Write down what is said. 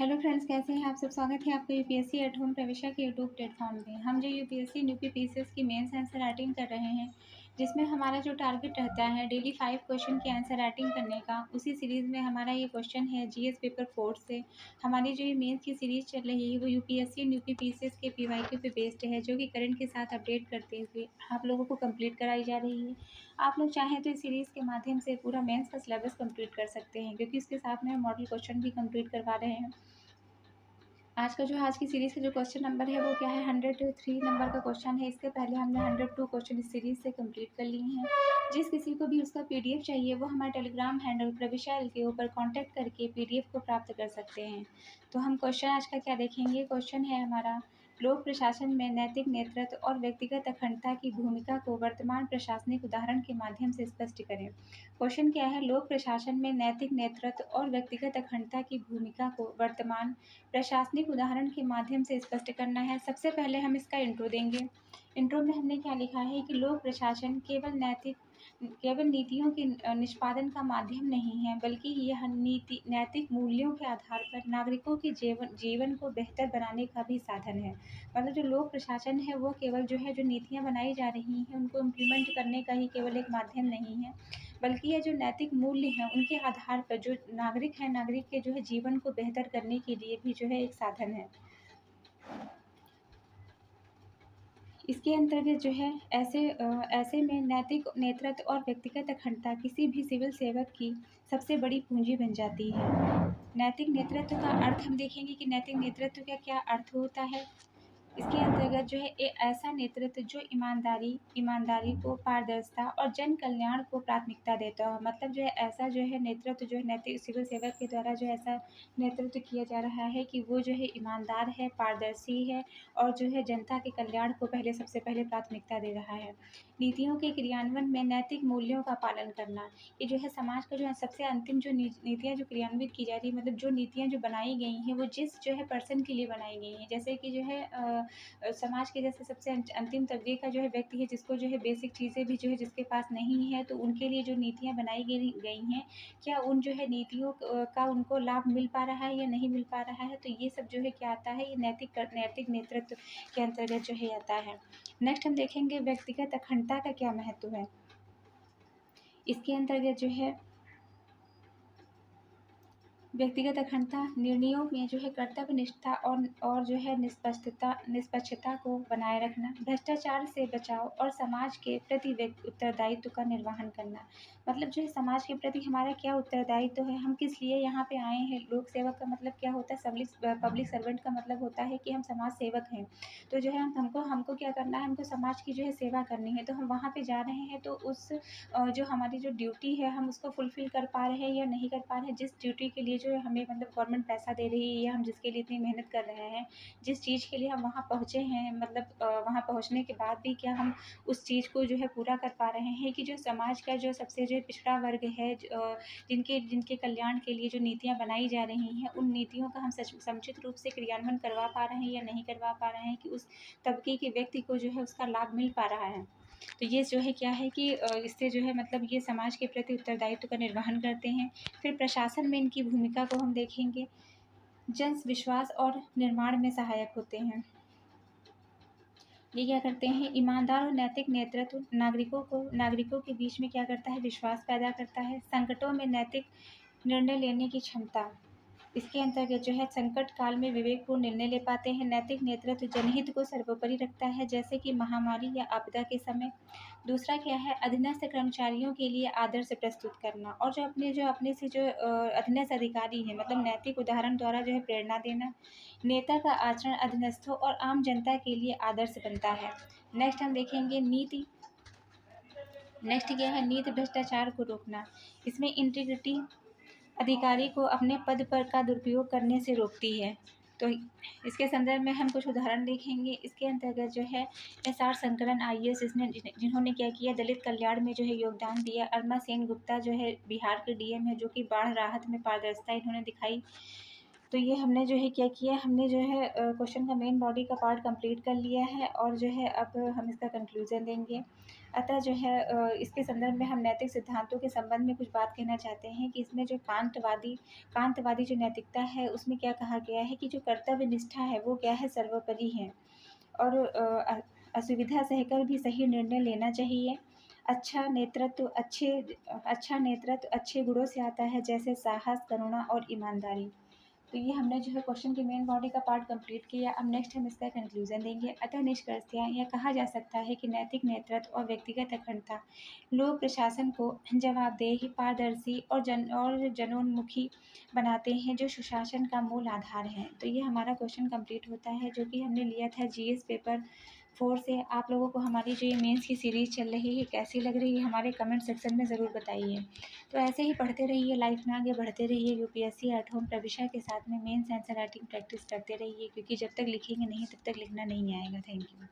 Hello friends, कैसे हैं आप सब। स्वागत है आपका यूपीएससी एट होम प्रवेशा के यूट्यूब प्लेटफॉर्म पे। हम जो यूपीएससी न्यूपी पीसीएस की मेंस आंसर राइटिंग कर रहे हैं, जिसमें हमारा जो टारगेट रहता है डेली 5 क्वेश्चन की आंसर राइटिंग करने का, उसी सीरीज़ में हमारा ये क्वेश्चन है जीएस पेपर 4 से। हमारी जो ये मेंस की सीरीज़ चल रही है वो यूपीएससी न्यूपी पीसीएस के पीवाईक्यू पे बेस्ड है, जो कि करंट के साथ अपडेट करते हुए आप लोगों को कंप्लीट कराई जा रही है। आप लोग चाहें तो इस सीरीज़ के माध्यम से पूरा मेंस का सिलेबस कंप्लीट कर सकते हैं, क्योंकि इसके साथ में हम मॉडल क्वेश्चन भी कंप्लीट करवा रहे हैं। आज की सीरीज़ का जो क्वेश्चन नंबर है वो क्या है, 103 नंबर का क्वेश्चन है। इसके पहले हमने 102 क्वेश्चन इस सीरीज़ से कंप्लीट कर लिए हैं। जिस किसी को भी उसका पीडीएफ चाहिए वो हमारे टेलीग्राम हैंडल प्रविशा एल के ऊपर कांटेक्ट करके पीडीएफ को प्राप्त कर सकते हैं। तो हम क्वेश्चन आज का क्या देखेंगे। क्वेश्चन है हमारा, लोक प्रशासन में नैतिक नेतृत्व और व्यक्तिगत अखंडता की भूमिका को वर्तमान प्रशासनिक उदाहरण के माध्यम से स्पष्ट करें। क्वेश्चन क्या है, लोक प्रशासन में नैतिक नेतृत्व और व्यक्तिगत अखंडता की भूमिका को वर्तमान प्रशासनिक उदाहरण के माध्यम से स्पष्ट करना है। सबसे पहले हम इसका इंट्रो देंगे। इंट्रो में हमने क्या लिखा है कि लोक प्रशासन केवल नीतियों के निष्पादन का माध्यम नहीं है, बल्कि यह नैतिक मूल्यों के आधार पर नागरिकों के जीवन को बेहतर बनाने का भी साधन है। मतलब जो लोक प्रशासन है वो केवल जो नीतियाँ बनाई जा रही हैं उनको इम्प्लीमेंट करने का ही केवल एक माध्यम नहीं है, बल्कि ये जो नैतिक मूल्य हैं उनके आधार पर जो नागरिक है, नागरिक के जीवन को बेहतर करने के लिए भी एक साधन है। इसके अंतर्गत ऐसे में नैतिक नेतृत्व और व्यक्तिगत अखंडता किसी भी सिविल सेवक की सबसे बड़ी पूंजी बन जाती है। नैतिक नेतृत्व का अर्थ हम देखेंगे कि नैतिक नेतृत्व का क्या अर्थ होता है। इसके अंतर्गत ऐसा नेतृत्व जो ईमानदारी को, पारदर्शिता और जन कल्याण को प्राथमिकता देता हो। मतलब ऐसा नेतृत्व नैतिक सिविल सेवक के द्वारा ऐसा नेतृत्व किया जा रहा है कि वो ईमानदार है, पारदर्शी है और जनता के कल्याण को सबसे पहले प्राथमिकता दे रहा है। नीतियों के क्रियान्वयन में नैतिक मूल्यों का पालन करना, ये समाज का सबसे अंतिम नीतियाँ जो क्रियान्वित की जा रही है, मतलब जो नीतियाँ जो बनाई गई हैं वो जिस पर्सन के लिए बनाई गई हैं। जैसे कि समाज के सबसे अंतिम तबके का व्यक्ति है, जिसको बेसिक चीज़ें भी जिसके पास नहीं है, तो उनके लिए जो नीतियाँ बनाई गई हैं, क्या उन नीतियों का उनको लाभ मिल पा रहा है या नहीं मिल पा रहा है। तो ये सब क्या आता है, ये नैतिक नेतृत्व के अंतर्गत आता है। नेक्स्ट हम देखेंगे व्यक्तिगत अखंडता का क्या महत्व है। इसके अंतर्गत व्यक्तिगत अखंडता निर्णयों में कर्तव्य निष्ठा और निष्पक्षता को बनाए रखना, भ्रष्टाचार से बचाव और समाज के प्रति उत्तरदायित्व का निर्वहन करना। मतलब समाज के प्रति हमारा क्या उत्तरदायित्व है, हम किस लिए यहाँ पे आए हैं। लोक सेवक का मतलब क्या होता है, पब्लिक सर्वेंट का मतलब होता है कि हम समाज सेवक हैं। तो हमको क्या करना है, हमको समाज की सेवा करनी है। तो हम वहाँ पे जा रहे हैं, तो उस हमारी जो ड्यूटी है हम उसको फुलफ़िल कर पा रहे हैं या नहीं कर पा रहे हैं। जिस ड्यूटी के लिए हमें मतलब गवर्नमेंट पैसा दे रही है, या हम जिसके लिए इतनी मेहनत कर रहे हैं, जिस चीज़ के लिए हम वहाँ पहुँचे हैं, मतलब वहाँ पहुँचने के बाद भी क्या हम उस चीज़ को पूरा कर पा रहे हैं कि समाज का सबसे पिछड़ा वर्ग है, जिनके कल्याण के लिए जो नीतियाँ बनाई जा रही हैं, उन नीतियों का हम समुचित रूप से क्रियान्वयन करवा पा रहे हैं या नहीं करवा पा रहे हैं, कि उस तबके के व्यक्ति को उसका लाभ मिल पा रहा है। तो ये क्या है कि इससे मतलब ये समाज के प्रति उत्तरदायित्व का निर्वहन करते हैं। फिर प्रशासन में इनकी भूमिका को हम देखेंगे, जन विश्वास और निर्माण में सहायक होते हैं। ये क्या करते हैं, ईमानदार और नैतिक नेतृत्व नागरिकों के बीच में क्या करता है, विश्वास पैदा करता है। संकटों में नैतिक निर्णय लेने की क्षमता, इसके अंतर्गत संकट काल में विवेकपूर्ण निर्णय ले पाते हैं। नैतिक नेतृत्व जनहित को सर्वोपरि रखता है, जैसे कि महामारी या आपदा के समय। दूसरा क्या है, अधीनस्थ कर्मचारियों के लिए आदर्श प्रस्तुत करना, और अपने से अधीनस्थ अधिकारी हैं, मतलब नैतिक उदाहरण द्वारा प्रेरणा देना। नेता का आचरण अधीनस्थों और आम जनता के लिए आदर्श बनता है। नेक्स्ट हम देखेंगे नेक्स्ट क्या है, नीति भ्रष्टाचार को रोकना। इसमें इंटीग्रिटी अधिकारी को अपने पद पर का दुरुपयोग करने से रोकती है। तो इसके संदर्भ में हम कुछ उदाहरण देखेंगे। इसके अंतर्गत एस.आर. शंकरन आईएएस, जिन्होंने क्या किया, दलित कल्याण में योगदान दिया। अरमा सेन गुप्ता बिहार के डीएम है, जो कि बाढ़ राहत में पारदर्शिता इन्होंने दिखाई। तो ये हमने जो है क्या किया, हमने जो है क्वेश्चन का मेन बॉडी का पार्ट कंप्लीट कर लिया है और जो है अब हम इसका कंक्लूज़न देंगे। अतः जो है इसके संदर्भ में हम नैतिक सिद्धांतों के संबंध में कुछ बात कहना चाहते हैं कि इसमें जो कांतवादी जो नैतिकता है उसमें क्या कहा गया है कि जो कर्तव्य निष्ठा है वो क्या है, सर्वोपरि है। और असुविधा सहकर भी सही निर्णय लेना चाहिए। अच्छा नेतृत्व अच्छे गुणों से आता है, जैसे साहस, करुणा और ईमानदारी। तो ये हमने जो है क्वेश्चन की मेन बॉडी का पार्ट कंप्लीट किया। अब नेक्स्ट हम इसका कंक्लूजन देंगे। अतः निष्कर्षतः यह कहा जा सकता है कि नैतिक नेतृत्व और व्यक्तिगत अखंडता लोक प्रशासन को जवाबदेह, पारदर्शी और जनोन्मुखी बनाते हैं, जो सुशासन का मूल आधार है। तो ये हमारा क्वेश्चन कंप्लीट होता है, जो कि हमने लिया था जीएस पेपर 4 से। आप लोगों को हमारी जो ये मेंस की सीरीज़ चल रही है कैसी लग रही है, हमारे कमेंट सेक्शन में ज़रूर बताइए। तो ऐसे ही पढ़ते रहिए, लाइफ में आगे बढ़ते रहिए। यूपीएससी एट होम प्रविशा के साथ में मेंस आंसर राइटिंग प्रैक्टिस करते रहिए, क्योंकि जब तक लिखेंगे नहीं तब तक लिखना नहीं आएगा। Thank you.